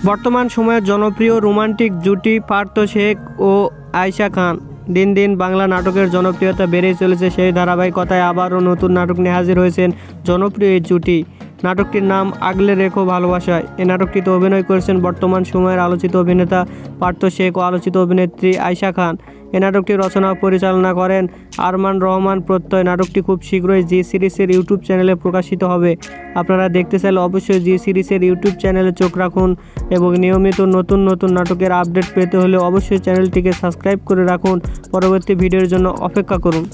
বর্তমান সময়ের জনপ্রিয় রোমান্টিক জুটি পার্থ শেখ ও আয়েশা খান। দিন দিন বাংলা নাটকের জনপ্রিয়তা বেড়েই চলেছে। সেই ধারাবাহিকতায় আবারও নতুন নাটক নিয়ে হাজির হয়েছেন জনপ্রিয় এই জুটি। নাটকটির নাম আগলে রেখো ভালোবাসায়। এই নাটকটিতে অভিনয় করেছেন বর্তমান সময়ের আলোচিত অভিনেতা পার্থ শেখ ও আলোচিত অভিনেত্রী আয়েশা খান। এই নাটকটি রচনা ও পরিচালনা করেন আরমান রহমান প্রত্যয়। নাটকটি খুব শীঘ্রই জি সিরিজের ইউটিউব চ্যানেলে প্রকাশিত হবে। আপনারা দেখতে চাইলে অবশ্যই জি সিরিজের ইউটিউব চ্যানেলে চোখ রাখুন এবং নিয়মিত নতুন নতুন নাটকের আপডেট পেতে হলে অবশ্যই চ্যানেলটিকে সাবস্ক্রাইব করে রাখুন। পরবর্তী ভিডিওর জন্য অপেক্ষা করুন।